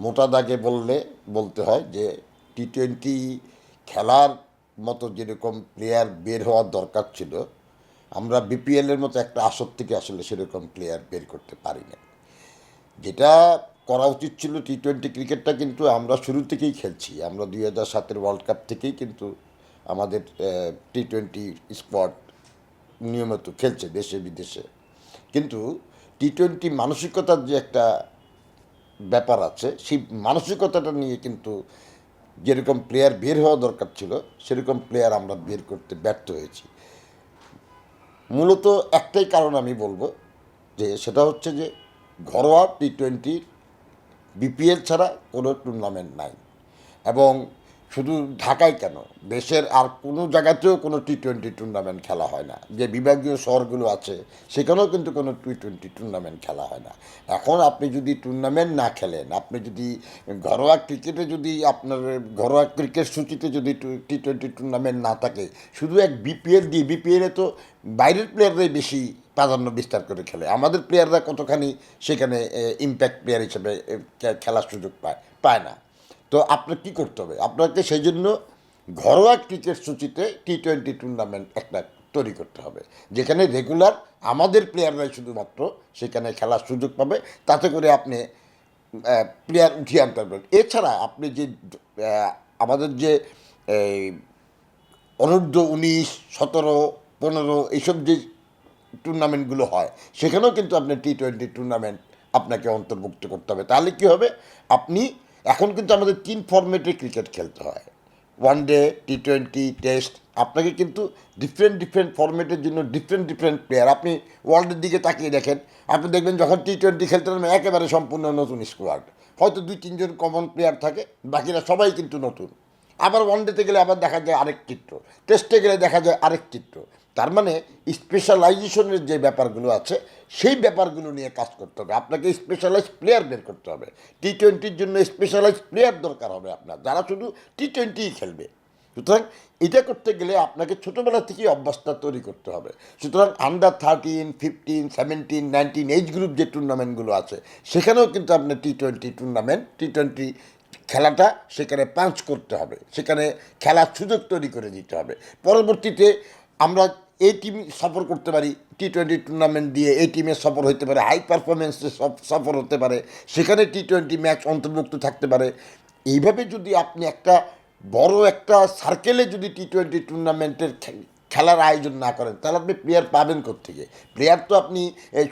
মোটা দাগে বলতে হয় যে টি-20 খেলার মতো যেরকম প্লেয়ার বের হওয়ার দরকার ছিল, আমরা বিপিএলের মতো একটা আসর থেকে আসলে সেরকম প্লেয়ার বের করতে পারি না। যেটা করা উচিত ছিল, টি-20 ক্রিকেটটা কিন্তু আমরা শুরু থেকেই খেলছি। আমরা 2007-এর ওয়ার্ল্ড কাপ থেকেই কিন্তু আমাদের টি-20 স্কোয়াড নিয়মিত খেলছে দেশে বিদেশে। কিন্তু টি-20 মানসিকতার যে একটা ব্যাপার আছে, সেই মানসিকতাটা নিয়ে কিন্তু যেরকম প্লেয়ার বের হওয়া দরকার ছিল সেরকম প্লেয়ার আমরা বের করতে ব্যর্থ হয়েছি। মূলত একটাই কারণ আমি বলবো, যে সেটা হচ্ছে যে ঘরোয়া টি-20 বিপিএল ছাড়া কোনো টুর্নামেন্ট নাই। এবং শুধু ঢাকায় কেন, দেশের আর কোনো জায়গাতেও কোনো টি-20 টুর্নামেন্ট খেলা হয় না। যে বিভাগীয় শহরগুলো আছে সেখানেও কিন্তু কোনো টি-20 টুর্নামেন্ট খেলা হয় না। এখন আপনি যদি টুর্নামেন্ট না খেলেন, আপনি যদি ঘরোয়া ক্রিকেটে যদি আপনার ঘরোয়া ক্রিকেট সূচিতে যদি টি-20 টুর্নামেন্ট না থাকে, শুধু এক বিপিএল দিয়ে, বিপিএলে তো বাইরের প্লেয়াররাই বেশি প্রাধান্য বিস্তার করে খেলে, আমাদের প্লেয়াররা কতখানি সেখানে ইম্প্যাক্ট প্লেয়ার হিসেবে খেলার সুযোগ পায় না। তো আপনার কী করতে হবে, আপনাকে সেই জন্য ঘরোয়া ক্রিকেট সূচিতে টি-20 টুর্নামেন্ট একটা তৈরি করতে হবে, যেখানে রেগুলার আমাদের প্লেয়াররাই শুধুমাত্র সেখানে খেলার সুযোগ পাবে। তাতে করে আপনি প্লেয়ার উঠিয়ে আনতে পারবেন। এছাড়া আপনি যে আমাদের যে এই অনূর্ধ্ব-19, 17, 15 এইসব যে টুর্নামেন্টগুলো হয়, সেখানেও কিন্তু আপনি টি-20 টুর্নামেন্ট আপনাকে অন্তর্ভুক্ত করতে হবে। তাহলে কী হবে, আপনি এখন কিন্তু আমাদের 3 ফরম্যাটে ক্রিকেট খেলতে হয়: ওয়ান ডে, টি-20, টেস্ট। আপনাকে কিন্তু ডিফারেন্ট ফরম্যাটের জন্য ডিফারেন্ট প্লেয়ার, আপনি ওয়ার্ল্ডের দিকে তাকিয়ে দেখেন, আপনি দেখবেন যখন টি-20 খেলতে নামে একেবারে সম্পূর্ণ নতুন স্কোয়াড, হয়তো 2-3 জন কমন প্লেয়ার থাকে, বাকিরা সবাই কিন্তু নতুন। আবার ওয়ানডেতে গেলে আবার দেখা যায় আরেক চিত্র, টেস্টে গেলে দেখা যায় আরেক চিত্র। তার মানে স্পেশালাইজেশনের যে ব্যাপারগুলো আছে সেই ব্যাপারগুলো নিয়ে কাজ করতে হবে। আপনাকে স্পেশালাইজ প্লেয়ার বের করতে হবে। টি-20-র জন্য স্পেশালাইজ প্লেয়ার দরকার হবে আপনার, যারা শুধু টি-20ই খেলবে। সুতরাং এটা করতে গেলে আপনাকে ছোটোবেলা থেকেই অভ্যাসটা তৈরি করতে হবে। সুতরাং আন্ডার 13, 15, 17, 19 এইজ গ্রুপ যে টুর্নামেন্টগুলো আছে, সেখানেও কিন্তু আপনার টি-20 টুর্নামেন্ট, টি-20 খেলাটা সেখানে পাঞ্চ করতে হবে, সেখানে খেলার সুযোগ তৈরি করে দিতে হবে। পরবর্তীতে আমরা এই টিম সফর করতে পারি, টি-20 টুর্নামেন্ট দিয়ে এই টিমের সফর হতে পারে, হাই পারফরমেন্সের সফর হতে পারে, সেখানে টি-20 ম্যাচ অন্তর্ভুক্ত থাকতে পারে। এইভাবে যদি আপনি একটা বড় একটা সার্কেলে যদি টি-20 টুর্নামেন্টের খেলার আয়োজন না করেন, তাহলে আপনি প্লেয়ার পাবেন কোত্থেকে? প্লেয়ার তো আপনি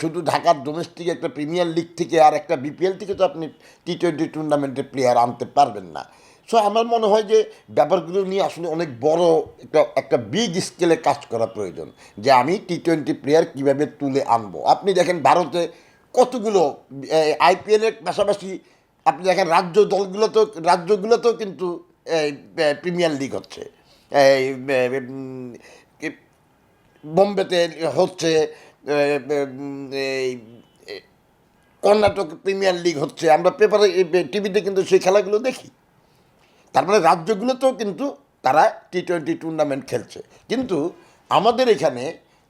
শুধু ঢাকার ডোমেস্টিক একটা প্রিমিয়ার লিগ থেকে আর একটা বিপিএল থেকে তো আপনি টি-20 টুর্নামেন্টে প্লেয়ার আনতে পারবেন না। সো আমার মনে হয় যে ব্যাপারগুলো নিয়ে আসলে অনেক বড় একটা বিগ স্কেলে কাজ করা প্রয়োজন, যে আমি টি-20 প্লেয়ার কীভাবে তুলে আনবো। আপনি দেখেন ভারতে কতগুলো আইপিএলের পাশাপাশি আপনি দেখেন রাজ্যগুলোতেও কিন্তু এই প্রিমিয়ার লিগ হচ্ছে। এই বোম্বেতে হচ্ছে, এই কর্ণাটক প্রিমিয়ার লিগ হচ্ছে, আমরা পেপারে টিভিতে কিন্তু সেই খেলাগুলো দেখি। তার মানে রাজ্যগুলোতেও কিন্তু তারা টি-20 টুর্নামেন্ট খেলছে। কিন্তু আমাদের এখানে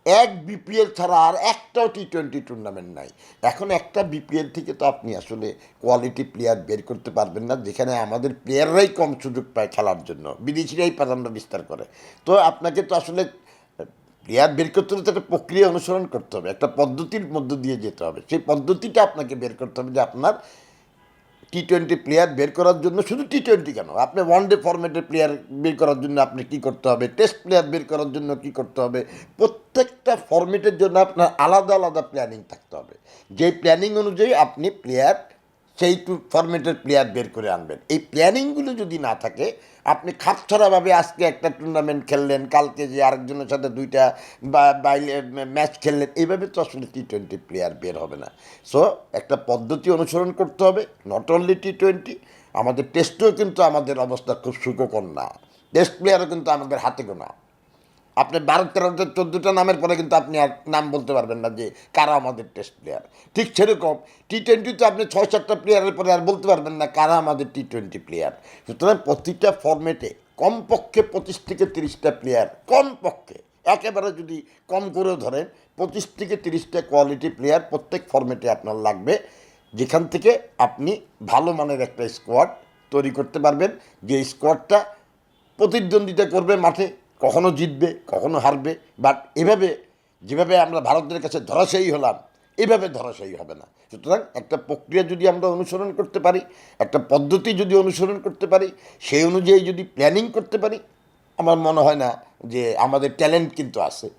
এক বিপিএল ছাড়া আর একটাও টি-20 টুর্নামেন্ট নাই। এখন একটা বিপিএল থেকে তো আপনি আসলে কোয়ালিটি প্লেয়ার বের করতে পারবেন না, যেখানে আমাদের প্লেয়াররাই কম সুযোগ পায় খেলার জন্য, বিদেশিরাই প্রাধান্য বিস্তার করে। তো আপনাকে তো আসলে প্লেয়ার বের করতে হলে তো একটা প্রক্রিয়া অনুসরণ করতে হবে, একটা পদ্ধতির মধ্য দিয়ে যেতে হবে। সেই পদ্ধতিটা আপনাকে বের করতে হবে, যে আপনার টি-20 প্লেয়ার বের করার জন্য শুধু টি-20 কেন, আপনি ওয়ান ডে ফরম্যাটের প্লেয়ার বের করার জন্য আপনি কী করতে হবে, টেস্ট প্লেয়ার বের করার জন্য কী করতে হবে, প্রত্যেকটা ফরম্যাটের জন্য আপনার আলাদা আলাদা প্ল্যানিং থাকতে হবে। যেই প্ল্যানিং অনুযায়ী আপনি প্লেয়ার, সেই ফরম্যাটের প্লেয়ার বের করে আনবেন। এই প্ল্যানিংগুলো যদি না থাকে, আপনি খাপছাড়াভাবে আজকে একটা টুর্নামেন্ট খেললেন, কালকে যে আরেকজনের সাথে দুইটা বাইরে ম্যাচ খেললেন, এইভাবে তো আসলে টি-20 প্লেয়ার বের হবে না। সো একটা পদ্ধতি অনুসরণ করতে হবে। নট অনলি টি-20, আমাদের টেস্টেও কিন্তু আমাদের অবস্থা খুব সুখকর না। টেস্ট প্লেয়ারও কিন্তু আমাদের হাতে গোনা। আপনি 12, 13, 14টা নামের পরে কিন্তু আপনি আর নাম বলতে পারবেন না যে কারা আমাদের টেস্ট প্লেয়ার। ঠিক সেরকম টি-20তে আপনি 6-7টা প্লেয়ারের পরে আর বলতে পারবেন না কারা আমাদের টি-20 প্লেয়ার। সুতরাং প্রতিটা ফরম্যাটে কমপক্ষে 25 থেকে 30টা প্লেয়ার, কমপক্ষে, একেবারে যদি কম করেও ধরেন 25 থেকে 30টা কোয়ালিটি প্লেয়ার প্রত্যেক ফরম্যাটে আপনার লাগবে। যেখান থেকে আপনি ভালো মানের একটা স্কোয়াড তৈরি করতে পারবেন, যে স্কোয়াডটা প্রতিদ্বন্দ্বিতা করবে মাঠে, কখনো জিতবে কখনো হারবে, বাট এভাবে যেভাবে আমরা ভারতের কাছে ধরাশায়ী হলাম এভাবে ধরাশায়ী হবে না। সুতরাং একটা প্রক্রিয়া যদি আমরা অনুসরণ করতে পারি, একটা পদ্ধতি যদি অনুসরণ করতে পারি, সেই অনুযায়ী যদি প্ল্যানিং করতে পারি, আমার মনে হয় না যে আমাদের ট্যালেন্ট কিন্তু আছে।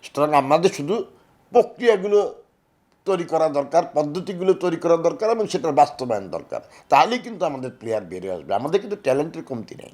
সুতরাং আমাদের শুধু প্রক্রিয়াগুলো তৈরি করা দরকার, পদ্ধতিগুলো তৈরি করা দরকার এবং সেটার বাস্তবায়ন দরকার। তাহলেই কিন্তু আমাদের প্লেয়ার বেরিয়ে আসবে। আমাদের কিন্তু ট্যালেন্টের কমতি নেই।